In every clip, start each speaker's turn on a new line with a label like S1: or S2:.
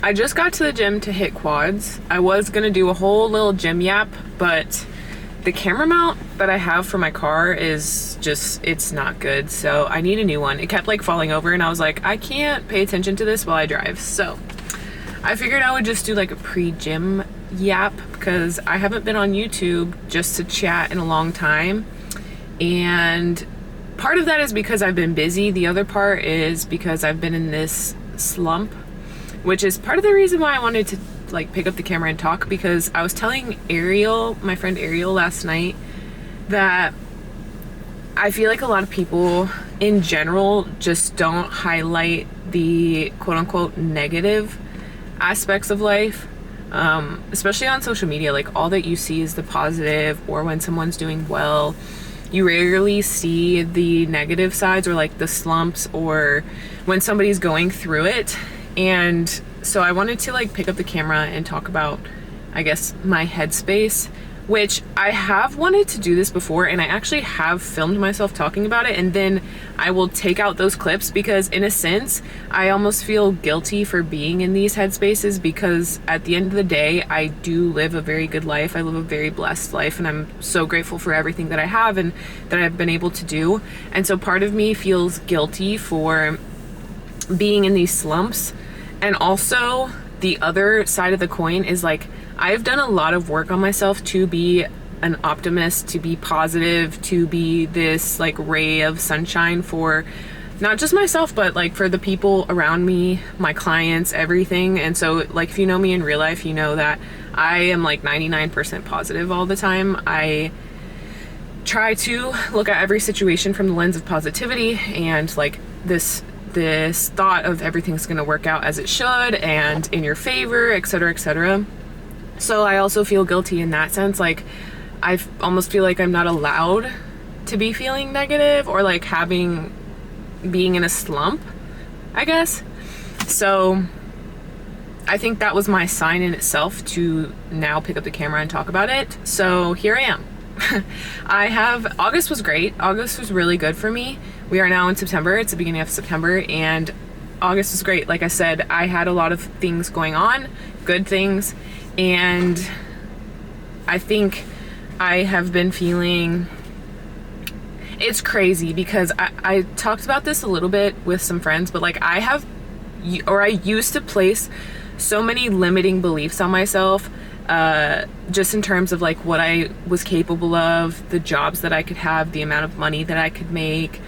S1: I just got to the gym to hit quads. I was gonna do a whole little gym yap, but the camera mount that I have for my car is just, it's not good. So I need a new one. It kept like falling over and I was like, I can't pay attention to this while I drive. So I figured I would just do like a pre-gym yap because I haven't been on YouTube just to chat in a long time. And part of that is because I've been busy. The other part is because I've been in this slump, which is part of the reason why I wanted to like pick up the camera and talk, because I was telling Ariel, my friend Ariel, last night that I feel like a lot of people in general just don't highlight the quote-unquote negative aspects of life, especially on social media. Like all that you see is the positive, or when someone's doing well. You rarely see the negative sides, or like the slumps, or when somebody's going through it. And so I wanted to like pick up the camera and talk about, I guess, my headspace, which I have wanted to do this before, and I actually have filmed myself talking about it, and then I will take out those clips because in a sense I almost feel guilty for being in these headspaces, because at the end of the day I do live a very good life. I live a very blessed life, and I'm so grateful for everything that I have and that I've been able to do. And so part of me feels guilty for being in these slumps. And also the other side of the coin is like, I've done a lot of work on myself to be an optimist, to be positive, to be this like ray of sunshine for not just myself, but like for the people around me, my clients, everything. And so like, if you know me in real life, you know that I am like 99% positive all the time. I try to look at every situation from the lens of positivity and like this thought of everything's gonna work out as it should and in your favor, etc., etc. So I also feel guilty in that sense. Like I almost feel like I'm not allowed to be feeling negative or like being in a slump, I guess. So I think that was my sign in itself to now pick up the camera and talk about it. So here I am. August was great. August was really good for me. We are now in September. It's the beginning of September, and August was great. Like I said, I had a lot of things going on, good things, and I think I have been feeling, it's crazy because I talked about this a little bit with some friends, but like I used to place so many limiting beliefs on myself, just in terms of like what I was capable of, the jobs that I could have, the amount of money that I could make,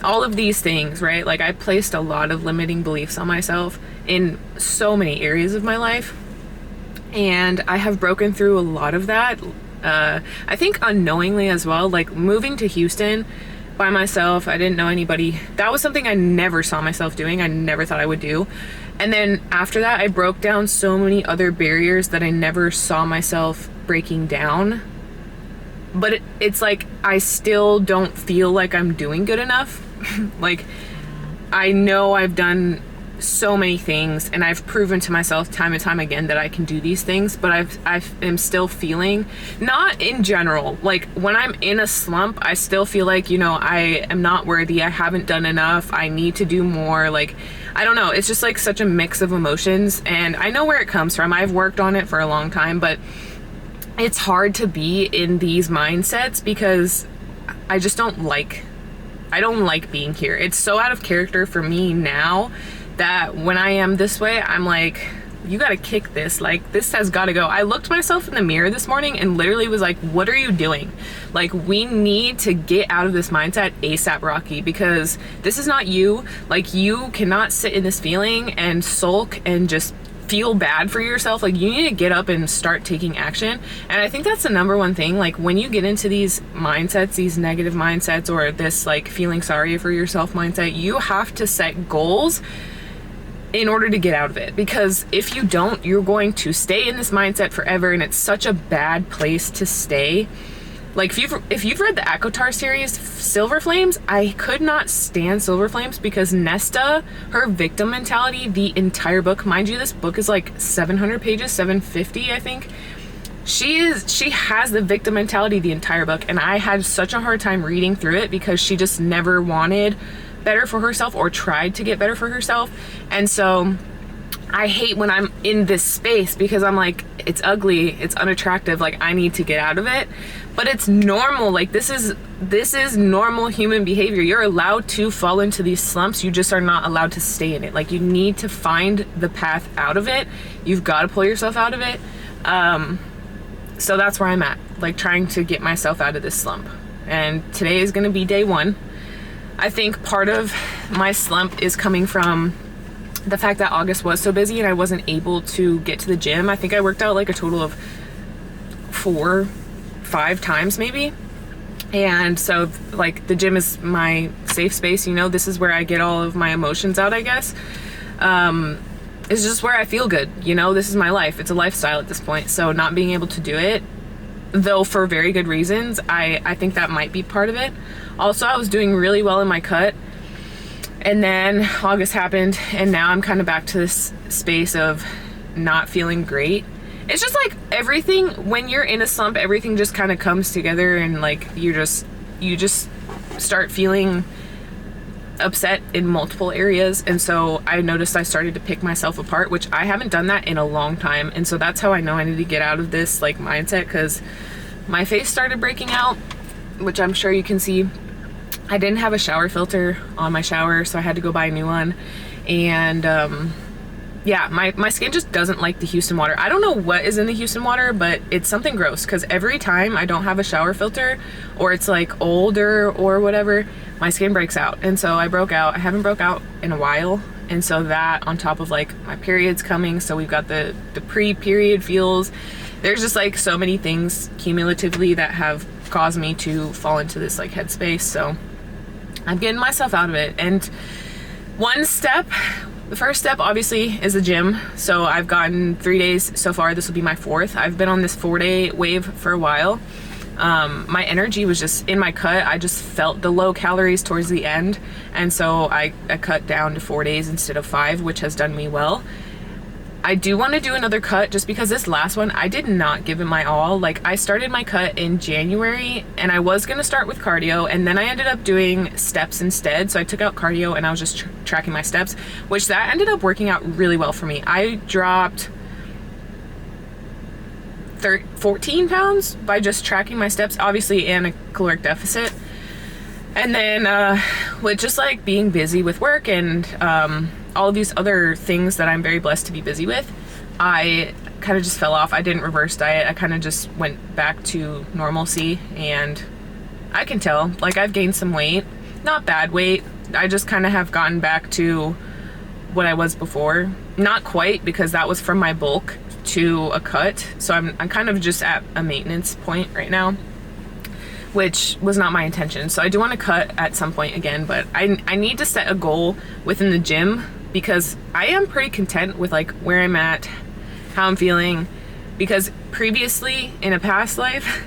S1: all of these things, right? Like I placed a lot of limiting beliefs on myself in so many areas of my life, and I have broken through a lot of that. I think unknowingly as well. Like moving to Houston by myself, I didn't know anybody. That was something I never saw myself doing. I never thought I would do. And then after that, I broke down so many other barriers that I never saw myself breaking down. But it's like I still don't feel like I'm doing good enough. Like I know I've done so many things and I've proven to myself time and time again that I can do these things, but I am still feeling, not in general, like when I'm in a slump, I still feel like, you know, I am not worthy. I haven't done enough. I need to do more. Like, I don't know. It's just like such a mix of emotions, and I know where it comes from. I've worked on it for a long time, but it's hard to be in these mindsets because I just don't like being here. It's so out of character for me now that when I am this way, I'm like, you gotta kick this. Like, this has gotta go. I looked myself in the mirror this morning and literally was like, what are you doing? Like, we need to get out of this mindset ASAP, Rocky, because this is not you. Like, you cannot sit in this feeling and sulk and just feel bad for yourself. Like, you need to get up and start taking action. And I think that's the number one thing. Like, when you get into these mindsets, these negative mindsets, or this like feeling sorry for yourself mindset, you have to set goals in order to get out of it, because if you don't, you're going to stay in this mindset forever, and it's such a bad place to stay. Like if you've read the ACOTAR series, Silver Flames, I could not stand Silver Flames because Nesta, her victim mentality, the entire book, mind you, this book is like 700 pages, 750, I think. She has the victim mentality the entire book, and I had such a hard time reading through it because she just never wanted better for herself or tried to get better for herself. And so I hate when I'm in this space because I'm like, it's ugly, it's unattractive, like I need to get out of it. But it's normal. Like this is normal human behavior. You're allowed to fall into these slumps. You just are not allowed to stay in it. Like you need to find the path out of it. You've got to pull yourself out of it. So that's where I'm at, like trying to get myself out of this slump. And today is going to be day one. I think part of my slump is coming from the fact that August was so busy and I wasn't able to get to the gym. I think I worked out like a total of 4-5 times maybe. And so like the gym is my safe space, you know, this is where I get all of my emotions out, I guess. It's just where I feel good, you know, this is my life. It's a lifestyle at this point. So not being able to do it, though for very good reasons, I think that might be part of it. Also, I was doing really well in my cut. And then August happened and now I'm kind of back to this space of not feeling great. It's just like everything, when you're in a slump, everything just kind of comes together and like you just start feeling upset in multiple areas. And so I noticed I started to pick myself apart, which I haven't done that in a long time. And so that's how I know I need to get out of this like mindset, because my face started breaking out, which I'm sure you can see. I didn't have a shower filter on my shower, so I had to go buy a new one. And yeah, my skin just doesn't like the Houston water. I don't know what is in the Houston water, but it's something gross, because every time I don't have a shower filter or it's like older or whatever, my skin breaks out. And so I broke out. I haven't broke out in a while. And so that on top of like my period's coming, so we've got the pre-period feels. There's just like so many things cumulatively that have caused me to fall into this like headspace. So I'm getting myself out of it. And the first step obviously is the gym. So I've gotten 3 days so far. This will be my 4th. I've been on this 4-day wave for a while. My energy was just in my cut. I just felt the low calories towards the end. And so I cut down to 4 days instead of 5, which has done me well. I do want to do another cut just because this last one, I did not give it my all. Like I started my cut in January and I was going to start with cardio, and then I ended up doing steps instead. So I took out cardio and I was just tracking my steps, which that ended up working out really well for me. I dropped 14 pounds by just tracking my steps, obviously in a caloric deficit. And then with just like being busy with work and all of these other things that I'm very blessed to be busy with, I kind of just fell off. I didn't reverse diet. I kind of just went back to normalcy, and I can tell like I've gained some weight, not bad weight. I just kind of have gotten back to what I was before. Not quite, because that was from my bulk to a cut. So I'm kind of just at a maintenance point right now, which was not my intention. So I do want to cut at some point again, but I need to set a goal within the gym, because I am pretty content with like where I'm at, how I'm feeling, because previously in a past life,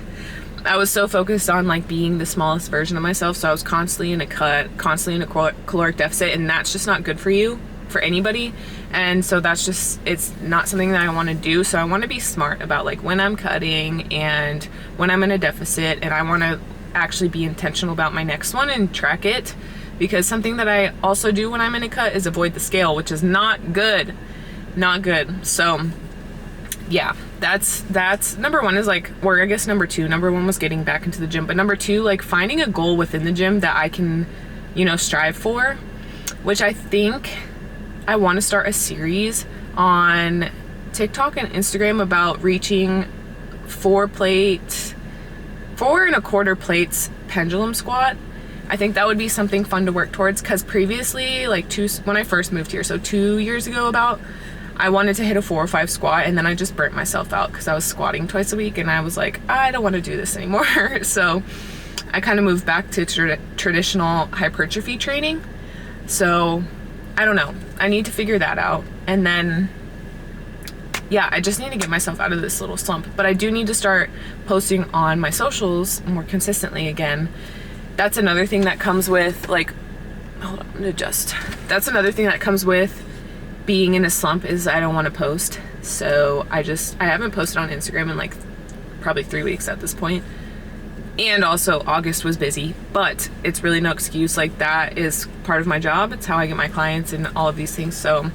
S1: I was so focused on like being the smallest version of myself. So I was constantly in a cut, constantly in a caloric deficit, and that's just not good for you, for anybody. And so that's just, it's not something that I want to do. So I want to be smart about like when I'm cutting and when I'm in a deficit, and I want to actually be intentional about my next one and track it, because something that I also do when I'm in a cut is avoid the scale, which is not good. So yeah, that's number one is like, or I guess number two. Number one was getting back into the gym, but number two, like finding a goal within the gym that I can, you know, strive for, which I think I want to start a series on TikTok and Instagram about reaching 4 1/4 plates pendulum squat. I think that would be something fun to work towards, because previously, like when I first moved here, so 2 years ago about, I wanted to hit a 4 or 5 squat, and then I just burnt myself out because I was squatting twice a week, and I was like, I don't want to do this anymore. So I kind of moved back to traditional hypertrophy training. So I don't know. I need to figure that out. And then, yeah, I just need to get myself out of this little slump. But I do need to start posting on my socials more consistently again. That's another thing that comes with like, hold on, I'm gonna adjust. That's another thing that comes with being in a slump, is I don't want to post. So I haven't posted on Instagram in like probably 3 weeks at this point. And also August was busy, but it's really no excuse. Like that is part of my job. It's how I get my clients and all of these things. So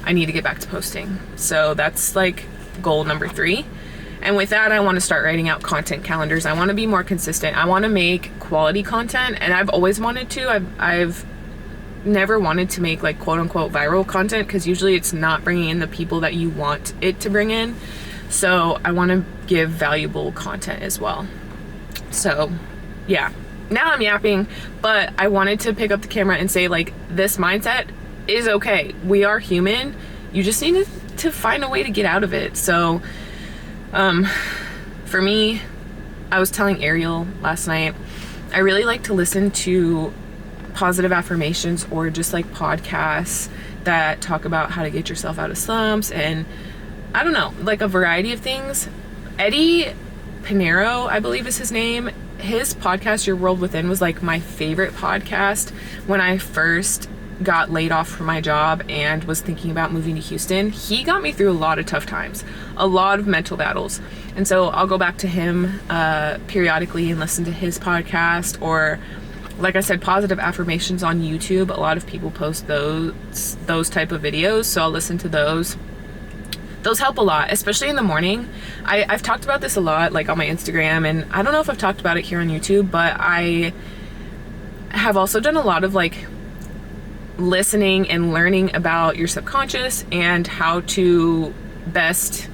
S1: I need to get back to posting. So that's like goal number 3. And with that, I want to start writing out content calendars. I want to be more consistent. I want to make quality content, and I've always wanted to. I've never wanted to make like quote unquote viral content, because usually it's not bringing in the people that you want it to bring in. So I want to give valuable content as well. So yeah, now I'm yapping, but I wanted to pick up the camera and say, like, this mindset is okay. We are human. You just need to find a way to get out of it. So for me, I was telling Ariel last night, I really like to listen to positive affirmations or just like podcasts that talk about how to get yourself out of slumps, and I don't know, like a variety of things. Eddie Pinero, I believe is his name. His podcast, Your World Within, was like my favorite podcast when I first got laid off from my job and was thinking about moving to Houston. He got me through a lot of tough times, a lot of mental battles. And so I'll go back to him periodically and listen to his podcast, or like I said, positive affirmations on YouTube. A lot of people post those type of videos, so I'll listen to those. Those help a lot, especially in the morning. I've talked about this a lot, like on my Instagram, and I don't know if I've talked about it here on YouTube, but I have also done a lot of like listening and learning about your subconscious and how to best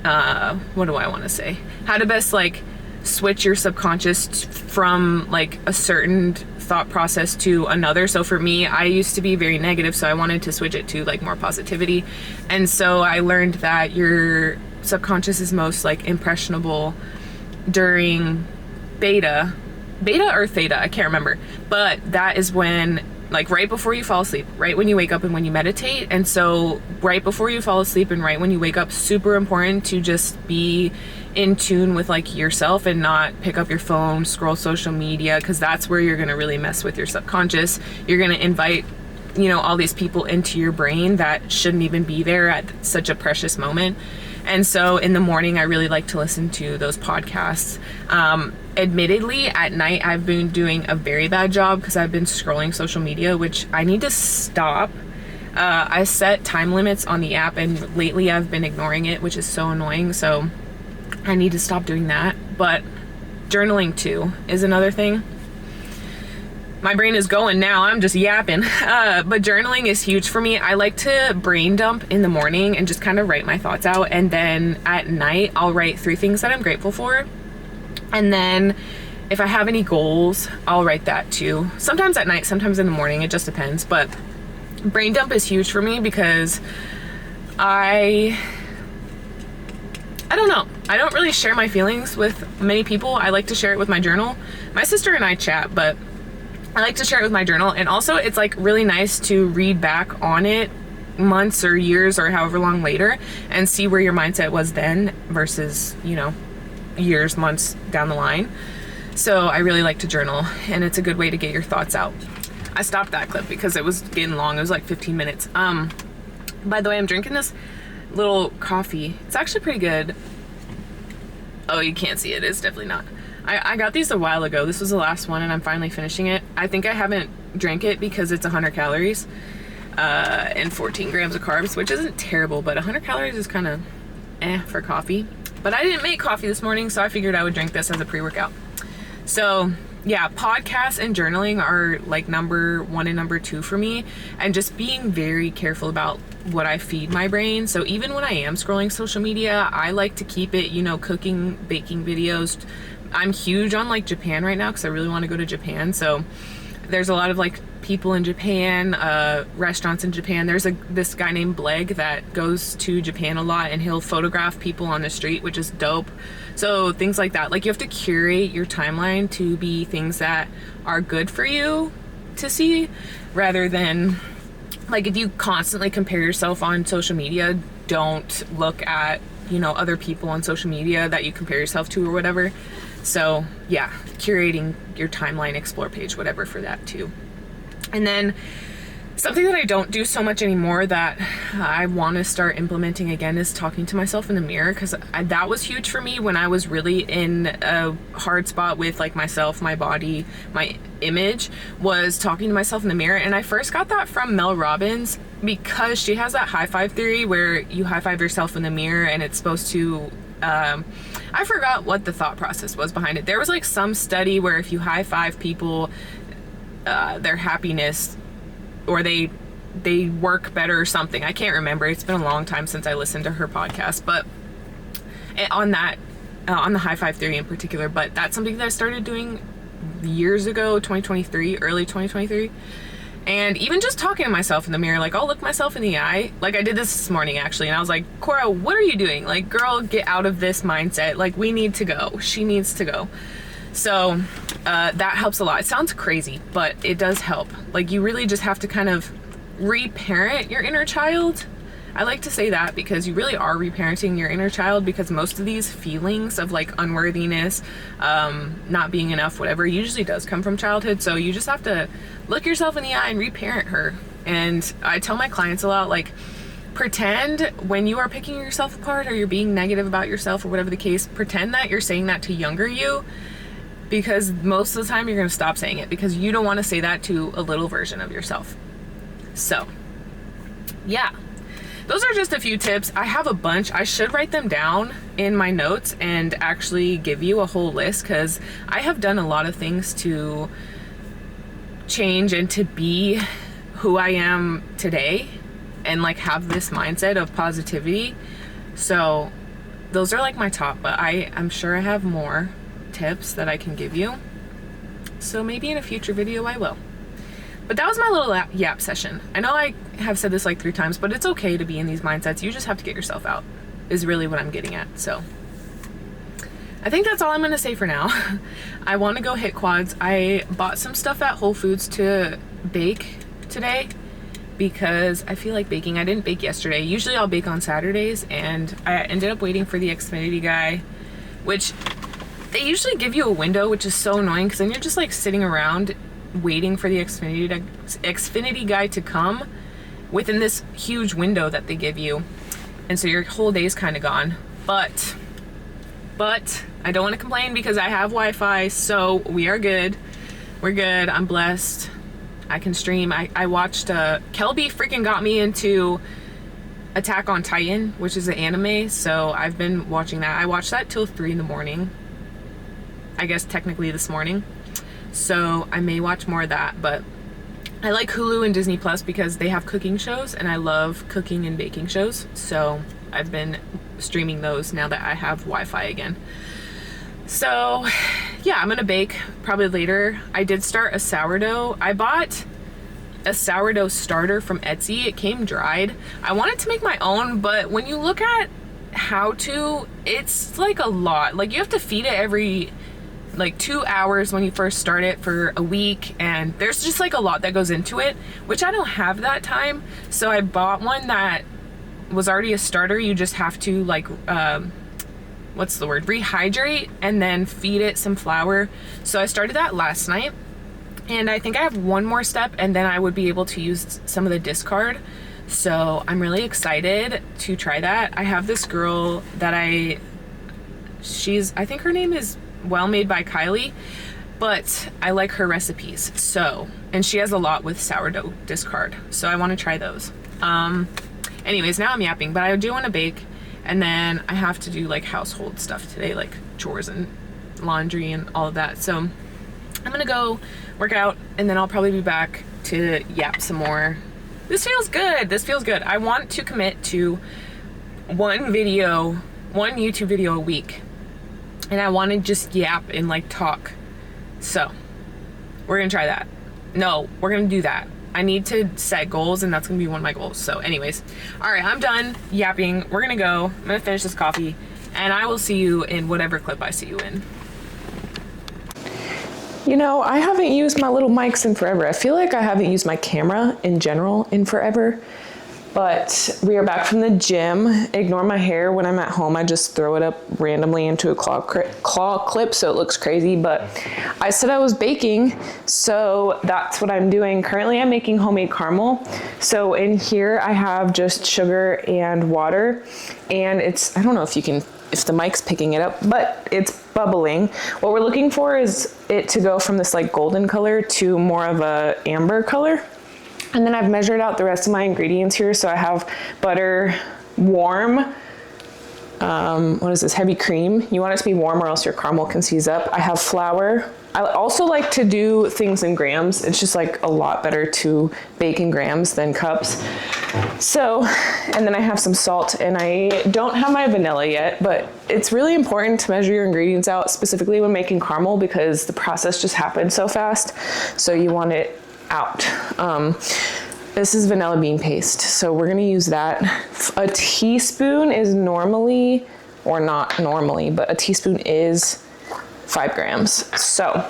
S1: what do I want to say? How to best like switch your subconscious from like a certain thought process to another. So for me, I used to be very negative, so I wanted to switch it to like more positivity. And so I learned that your subconscious is most like impressionable during beta or theta, I can't remember, but that is when, like, right before you fall asleep, right when you wake up and when you meditate. And so right before you fall asleep and right when you wake up, super important to just be in tune with like yourself and not pick up your phone, scroll social media, because that's where you're going to really mess with your subconscious. You're going to invite, you know, all these people into your brain that shouldn't even be there at such a precious moment. And so in the morning, I really like to listen to those podcasts. Admittedly, at night, I've been doing a very bad job because I've been scrolling social media, which I need to stop. I set time limits on the app, and lately I've been ignoring it, which is so annoying. So I need to stop doing that. But journaling too is another thing. My brain is going now, I'm just yapping. But journaling is huge for me. I like to brain dump in the morning and just kind of write my thoughts out. And then at night, I'll write 3 things that I'm grateful for. And then if I have any goals, I'll write that too. Sometimes at night, sometimes in the morning, it just depends. But brain dump is huge for me because I don't know. I don't really share my feelings with many people. I like to share it with my journal. My sister and I chat, but I like to share it with my journal. And also it's like really nice to read back on it months or years or however long later and see where your mindset was then versus, you know, years, months down the line. So I really like to journal, and it's a good way to get your thoughts out. I stopped that clip because it was getting long. It was like 15 minutes. By the way, I'm drinking this little coffee. It's actually pretty good. Oh, you can't see it. It's definitely not. I got these a while ago. This was the last one, and I'm finally finishing it. I think I haven't drank it because it's 100 calories and 14 grams of carbs, which isn't terrible, but 100 calories is kind of for coffee. But I didn't make coffee this morning, so I figured I would drink this as a pre-workout. So yeah, podcasts and journaling are like number 1 and number 2 for me, and just being very careful about what I feed my brain. So even when I am scrolling social media, I like to keep it, you know, cooking, baking videos. I'm huge on like Japan right now because I really want to go to Japan. So there's a lot of like people in Japan, restaurants in Japan. There's this guy named Bleg that goes to Japan a lot, and he'll photograph people on the street, which is dope. So things like that. Like, you have to curate your timeline to be things that are good for you to see, rather than like if you constantly compare yourself on social media, don't look at, you know, other people on social media that you compare yourself to or whatever. So yeah, curating your timeline, explore page, whatever for that too. And then Something that I don't do so much anymore that I want to start implementing again is talking to myself in the mirror, because that was huge for me when I was really in a hard spot with like myself, my body, my image, was talking to myself in the mirror. And I first got that from Mel Robbins, because she has that high five theory where you high five yourself in the mirror, and it's supposed to I forgot what the thought process was behind it. There was like some study where if you high five people, their happiness, or they work better or something. I can't remember. It's been a long time since I listened to her podcast, but on that, on the high five theory in particular. But that's something that I started doing years ago, 2023, early 2023. And even just talking to myself in the mirror, like I'll look myself in the eye. Like I did this morning actually, and I was like, Cora, what are you doing? Like, girl, get out of this mindset. Like, we need to go. She needs to go. So that helps a lot. It sounds crazy, but it does help. Like, you really just have to kind of reparent your inner child. I like to say that because you really are reparenting your inner child, because most of these feelings of like unworthiness, not being enough, whatever, usually does come from childhood. So you just have to look yourself in the eye and reparent her. And I tell my clients a lot, like, pretend when you are picking yourself apart or you're being negative about yourself or whatever the case, pretend that you're saying that to younger you, because most of the time you're going to stop saying it because you don't want to say that to a little version of yourself. So yeah, those are just a few tips. I have a bunch. I should write them down in my notes and actually give you a whole list, because I have done a lot of things to change and to be who I am today and like have this mindset of positivity. So those are like my top, but I'm sure I have more tips that I can give you. So maybe in a future video I will. But that was my little yap session. I know I have said this like 3 times, but it's okay to be in these mindsets. You just have to get yourself out, is really what I'm getting at. So I think that's all I'm going to say for now. I want to go hit quads. I bought some stuff at Whole Foods to bake today because I feel like baking. I didn't bake yesterday. Usually I'll bake on Saturdays, and I ended up waiting for the Xfinity guy, which they usually give you a window, which is so annoying, because then you're just like sitting around waiting for the Xfinity guy to come within this huge window that they give you, and so your whole day's kind of gone. But I don't want to complain because I have Wi-Fi, so we are good. We're good. I'm blessed. I can stream. I watched Kelby freaking got me into Attack on Titan, which is an anime, so I've been watching that. I watched that till 3 in the morning, I guess technically this morning, so I may watch more of that. But I like Hulu and Disney Plus because they have cooking shows, and I love cooking and baking shows, so I've been streaming those now that I have Wi-Fi again. So yeah, I'm gonna bake probably later. I did start a sourdough. I bought a sourdough starter from Etsy. It came dried. I wanted to make my own, but when you look at how to, it's like a lot. Like, you have to feed it every like 2 hours when you first start it for a week, and there's just like a lot that goes into it, which I don't have that time. So I bought one that was already a starter. You just have to like what's the word, rehydrate, and then feed it some flour. So I started that last night, and I think I have one more step, and then I would be able to use some of the discard. So I'm really excited to try that. I have this girl that I think her name is Well Made by Kylie, but I like her recipes. So, and she has a lot with sourdough discard, so I want to try those. Anyways, now I'm yapping, but I do want to bake, and then I have to do like household stuff today, like chores and laundry and all of that. So I'm gonna go work out, and then I'll probably be back to yap some more. This feels good. This feels good. I want to commit to one YouTube video a week, and I want to just yap and like talk. So we're gonna try that. No, we're gonna do that. I need to set goals, and that's gonna be one of my goals. So anyways, all right, I'm done yapping. We're gonna go. I'm gonna finish this coffee, and I will see you in whatever clip I see you in. You know, I haven't used my little mics in forever. I feel like I haven't used my camera in general in forever. But we are back from the gym. Ignore my hair when I'm at home. I just throw it up randomly into a claw clip so it looks crazy. But I said I was baking, so that's what I'm doing. Currently I'm making homemade caramel. So in here I have just sugar and water, and it's, I don't know if the mic's picking it up, but it's bubbling. What we're looking for is it to go from this like golden color to more of a amber color. And then I've measured out the rest of my ingredients here. So I have butter, warm, what is this, heavy cream. You want it to be warm or else your caramel can seize up. I have flour. I also like to do things in grams. It's just like a lot better to bake in grams than cups. So, and then I have some salt, and I don't have my vanilla yet, but it's really important to measure your ingredients out, specifically when making caramel, because the process just happens so fast. So you want it out. This is vanilla bean paste, so we're gonna use that. A teaspoon is normally, or not normally, but a teaspoon is 5 grams. So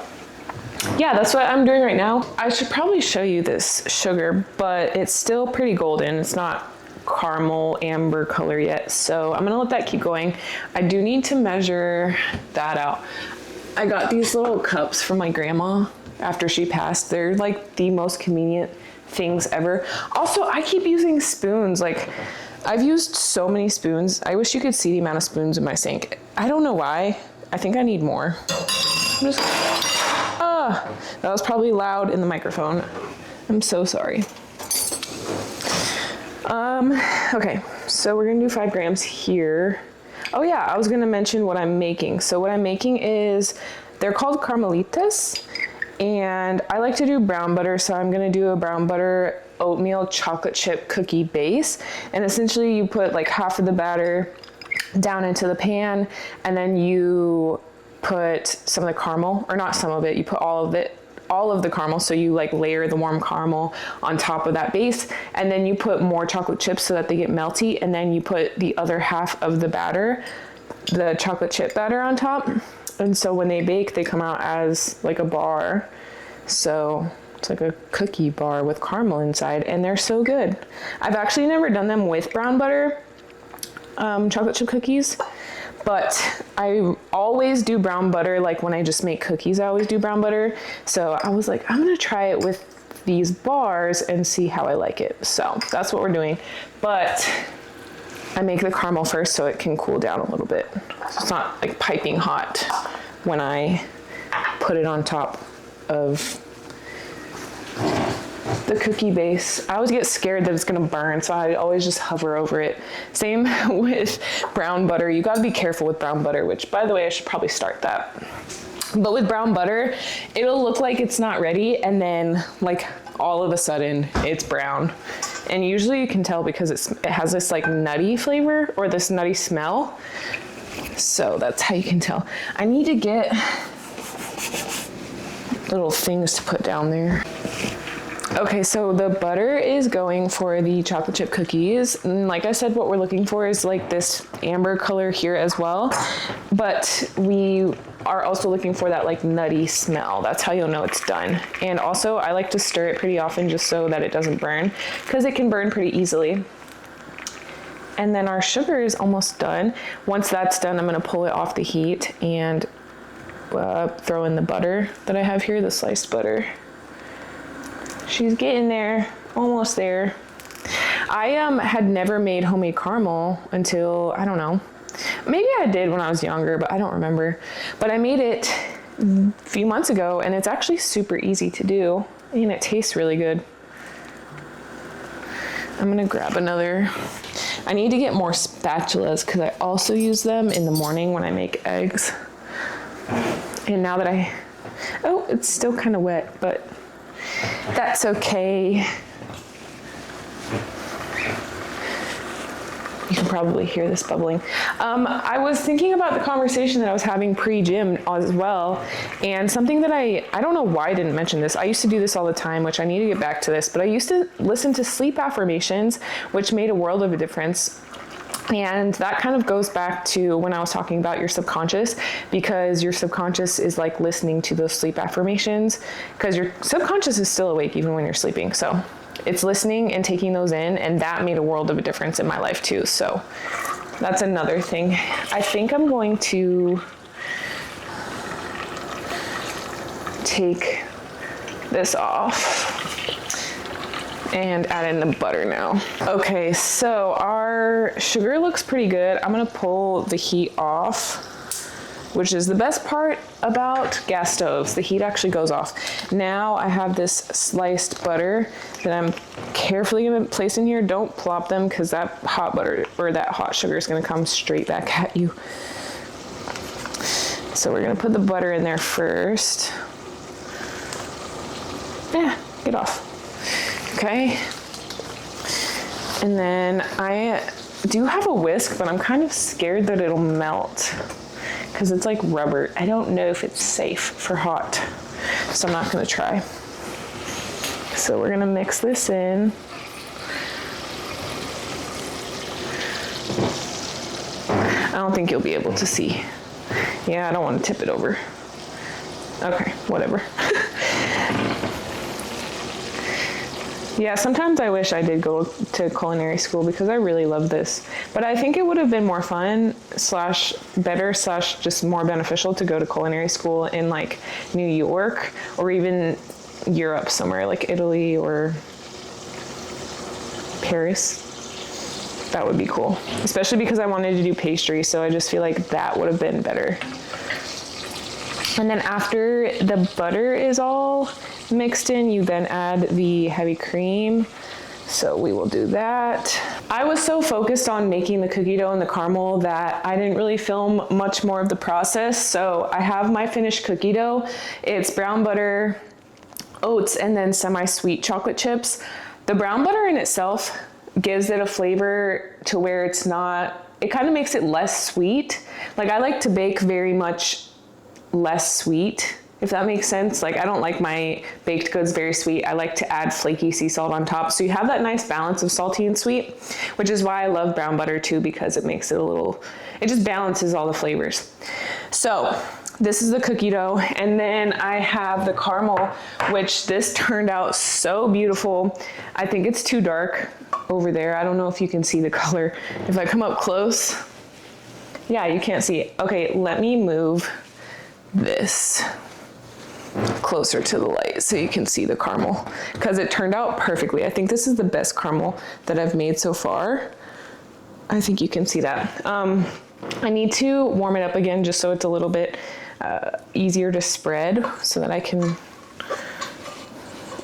S1: yeah, that's what I'm doing right now. I should probably show you this sugar, but it's still pretty golden. It's not caramel amber color yet, so I'm gonna let that keep going. I do need to measure that out. I got these little cups from my grandma after she passed. They're like the most convenient things ever. Also, I keep using spoons. Like, I've used so many spoons. I wish you could see the amount of spoons in my sink. I don't know why. I think I need more. That was probably loud in the microphone. I'm so sorry. Okay, so we're gonna do 5 grams here. Oh yeah, I was gonna mention what I'm making. So what I'm making is, they're called caramelitas, and I like to do brown butter, so I'm gonna do a brown butter oatmeal chocolate chip cookie base. And essentially you put like half of the batter down into the pan, and then you put some of the caramel, or not some of it, you put all of the caramel. So you like layer the warm caramel on top of that base, and then you put more chocolate chips so that they get melty, and then you put the other half of the batter, the chocolate chip batter, on top. And so when they bake, they come out as like a bar. So it's like a cookie bar with caramel inside, and they're so good. I've actually never done them with brown butter chocolate chip cookies, but I always do brown butter. Like when I just make cookies, I always do brown butter. So I was like, I'm gonna try it with these bars and see how I like it. So that's what we're doing. But I make the caramel first so it can cool down a little bit. So it's not like piping hot when I put it on top of the cookie base. I always get scared that it's gonna burn, so I always just hover over it. Same with brown butter. You gotta be careful with brown butter, which, by the way, I should probably start that. But with brown butter, it'll look like it's not ready, and then like all of a sudden it's brown. And usually you can tell because it has this like nutty flavor, or this nutty smell. So that's how you can tell. I need to get little things to put down there. Okay, so the butter is going for the chocolate chip cookies. And like I said, what we're looking for is like this amber color here as well. But we are also looking for that like nutty smell. That's how you'll know it's done. And also I like to stir it pretty often just so that it doesn't burn, because it can burn pretty easily. And then our sugar is almost done. Once that's done, I'm gonna pull it off the heat and throw in the butter that I have here, the sliced butter. She's getting there, almost there. I had never made homemade caramel until, I don't know, maybe I did when I was younger, but I don't remember. But I made it a few months ago, and it's actually super easy to do, and it tastes really good. I'm gonna grab another. I need to get more spatulas because I also use them in the morning when I make eggs. And now that oh, it's still kind of wet, but that's okay. You can probably hear this bubbling. I was thinking about the conversation that I was having pre-gym as well, and something that I don't know why I didn't mention this. I used to do this all the time, which I need to get back to this, but I used to listen to sleep affirmations, which made a world of a difference. And that kind of goes back to when I was talking about your subconscious, because your subconscious is like listening to those sleep affirmations, because your subconscious is still awake even when you're sleeping. So it's listening and taking those in, and that made a world of a difference in my life too. So that's another thing. I think I'm going to take this off and add in the butter now. Okay, so our sugar looks pretty good. I'm gonna pull the heat off, which is the best part about gas stoves. The heat actually goes off. Now I have this sliced butter that I'm carefully gonna place in here. Don't plop them, because that hot butter or that hot sugar is gonna come straight back at you. So we're gonna put the butter in there first. Yeah, get off. Okay. And then I do have a whisk, but I'm kind of scared that it'll melt because it's like rubber. I don't know if it's safe for hot, so I'm not gonna try. So we're gonna mix this in. I don't think you'll be able to see. Yeah, I don't want to tip it over. Okay, whatever. Yeah, sometimes I wish I did go to culinary school because I really love this. But I think it would have been more fun slash better slash just more beneficial to go to culinary school in like New York or even Europe somewhere like Italy or Paris. That would be cool. Especially because I wanted to do pastry, so I just feel like that would have been better. And then after the butter is all mixed in, you then add the heavy cream. So we will do that. I was so focused on making the cookie dough and the caramel that I didn't really film much more of the process. So I have my finished cookie dough. It's brown butter, oats, and then semi-sweet chocolate chips. The brown butter in itself gives it a flavor to where it's not, it kind of makes it less sweet. Like I like to bake very much less sweet, if that makes sense. Like I don't like my baked goods very sweet. I like to add flaky sea salt on top. So you have that nice balance of salty and sweet, which is why I love brown butter too, because it makes it a little, it just balances all the flavors. So this is the cookie dough. And then I have the caramel, which this turned out so beautiful. I think it's too dark over there. I don't know if you can see the color. If I come up close, yeah, you can't see it. Okay, let me move this closer to the light so you can see the caramel, because it turned out perfectly. I think this is the best caramel that I've made so far. I think you can see that. I need to warm it up again just so it's a little bit easier to spread so that I can,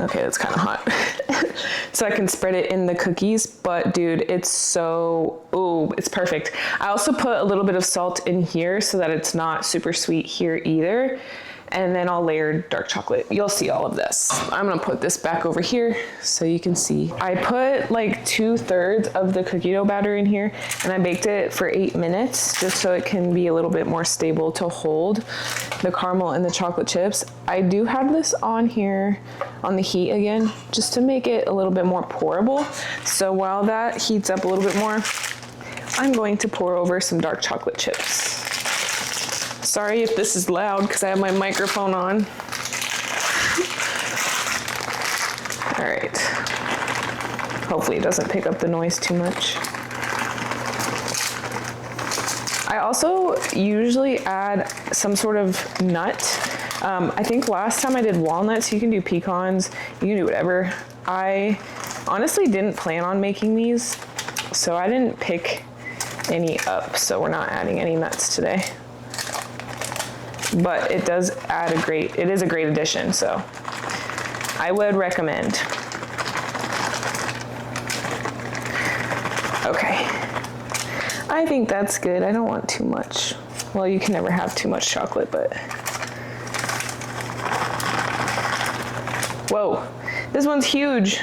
S1: okay, that's kind of hot. So I can spread it in the cookies, but dude, it's so, ooh, it's perfect. I also put a little bit of salt in here so that it's not super sweet here either. And then I'll layer dark chocolate. You'll see all of this. I'm gonna put this back over here so you can see. I put like 2/3 of the cookie dough batter in here, and I baked it for 8 minutes just so it can be a little bit more stable to hold the caramel and the chocolate chips. I do have this on here on the heat again, just to make it a little bit more pourable. So while that heats up a little bit more, I'm going to pour over some dark chocolate chips. Sorry if this is loud because I have my microphone on. All right. Hopefully it doesn't pick up the noise too much. I also usually add some sort of nut. I think last time I did walnuts. You can do pecans, you can do whatever. I honestly didn't plan on making these, so I didn't pick any up, so we're not adding any nuts today. But it does add it is a great addition, so I would recommend. Okay, I think that's good. I don't want too much. Well, you can never have too much chocolate, but. Whoa, this one's huge.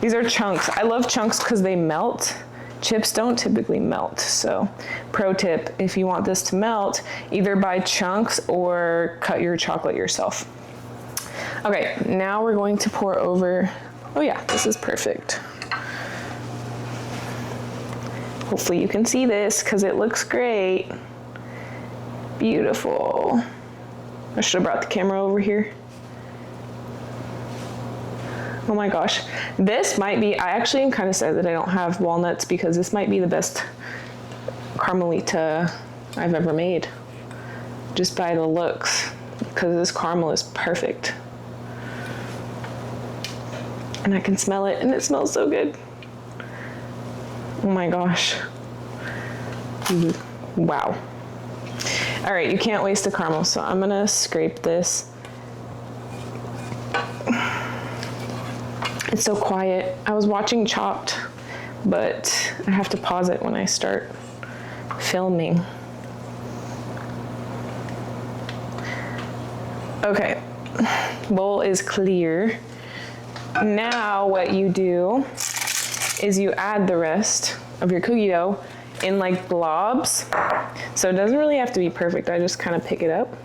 S1: These are chunks. I love chunks because they melt. Chips don't typically melt, so pro tip, if you want this to melt, either buy chunks or cut your chocolate yourself. Okay, now we're going to pour over, oh yeah, this is perfect. Hopefully you can see this because it looks great. Beautiful. I should have brought the camera over here. Oh my gosh. This might be, I actually am kind of sad that I don't have walnuts because this might be the best Carmelita I've ever made. Just by the looks, because this caramel is perfect. And I can smell it, and it smells so good. Oh my gosh. Wow. All right, you can't waste the caramel, so I'm gonna scrape this. It's so quiet. I was watching Chopped, but I have to pause it when I start filming. Okay, bowl is clear. Now what you do is you add the rest of your cookie dough in like blobs. So it doesn't really have to be perfect. I just kind of pick it up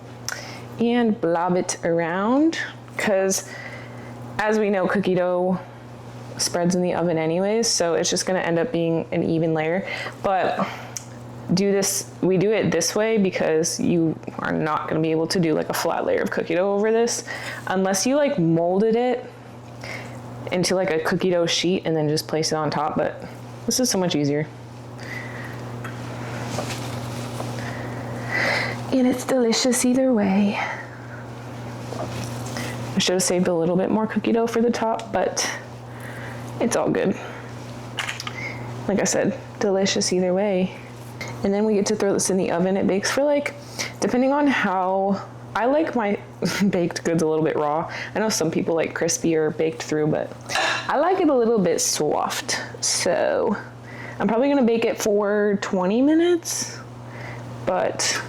S1: and blob it around, because as we know, cookie dough spreads in the oven anyways, so it's just gonna end up being an even layer. But we do it this way because you are not gonna be able to do like a flat layer of cookie dough over this unless you like molded it into like a cookie dough sheet and then just place it on top, but this is so much easier. And it's delicious either way. I should have saved a little bit more cookie dough for the top, but it's all good. Like I said, delicious either way. And then we get to throw this in the oven. It bakes for like, depending on how, I like my baked goods a little bit raw. I know some people like crispy or baked through, but I like it a little bit soft. So I'm probably gonna bake it for 20 minutes, but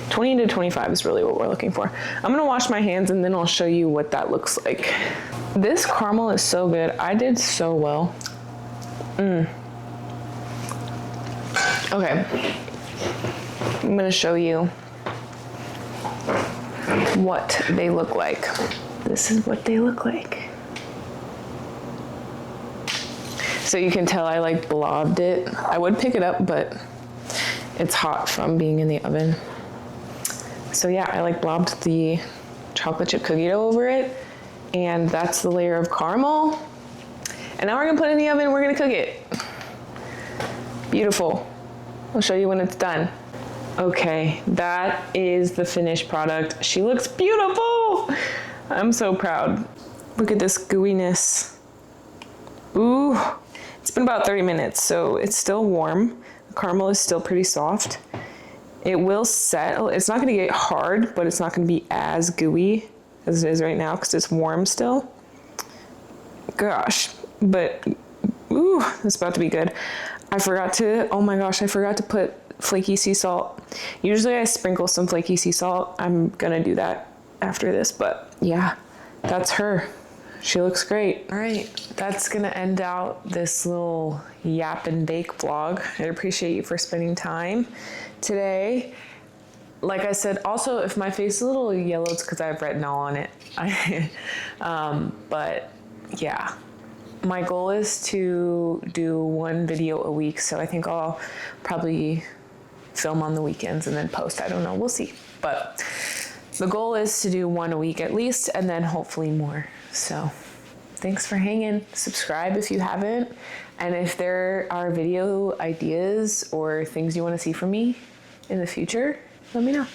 S1: 20 to 25 is really what we're looking for. I'm gonna wash my hands and then I'll show you what that looks like. This caramel is so good. I did so well. Okay, I'm gonna show you what they look like. This is what they look like. So you can tell I like blobbed it. I would pick it up, but it's hot from being in the oven. So yeah, I like blobbed the chocolate chip cookie dough over it, and that's the layer of caramel. And now we're gonna put it in the oven, we're gonna cook it. Beautiful. I'll show you when it's done. Okay, that is the finished product. She looks beautiful. I'm so proud. Look at this gooiness. Ooh, it's been about 30 minutes, so it's still warm. The caramel is still pretty soft. It will settle. It's not gonna get hard, but it's not gonna be as gooey as it is right now because it's warm still. Gosh, but ooh, it's about to be good. I forgot to, oh my gosh, I forgot to put flaky sea salt. Usually I sprinkle some flaky sea salt. I'm gonna do that after this, but yeah, that's her. She looks great. All right, that's gonna end out this little yap and bake vlog. I appreciate you for spending time today. Like I said, also, if my face is a little yellow, it's because I have retinol on it. But yeah. My goal is to do one video a week, so I think I'll probably film on the weekends and then post. I don't know, we'll see. But the goal is to do one a week at least, and then hopefully more. So thanks for hanging. Subscribe if you haven't. And if there are video ideas or things you want to see from me in the future, let me know.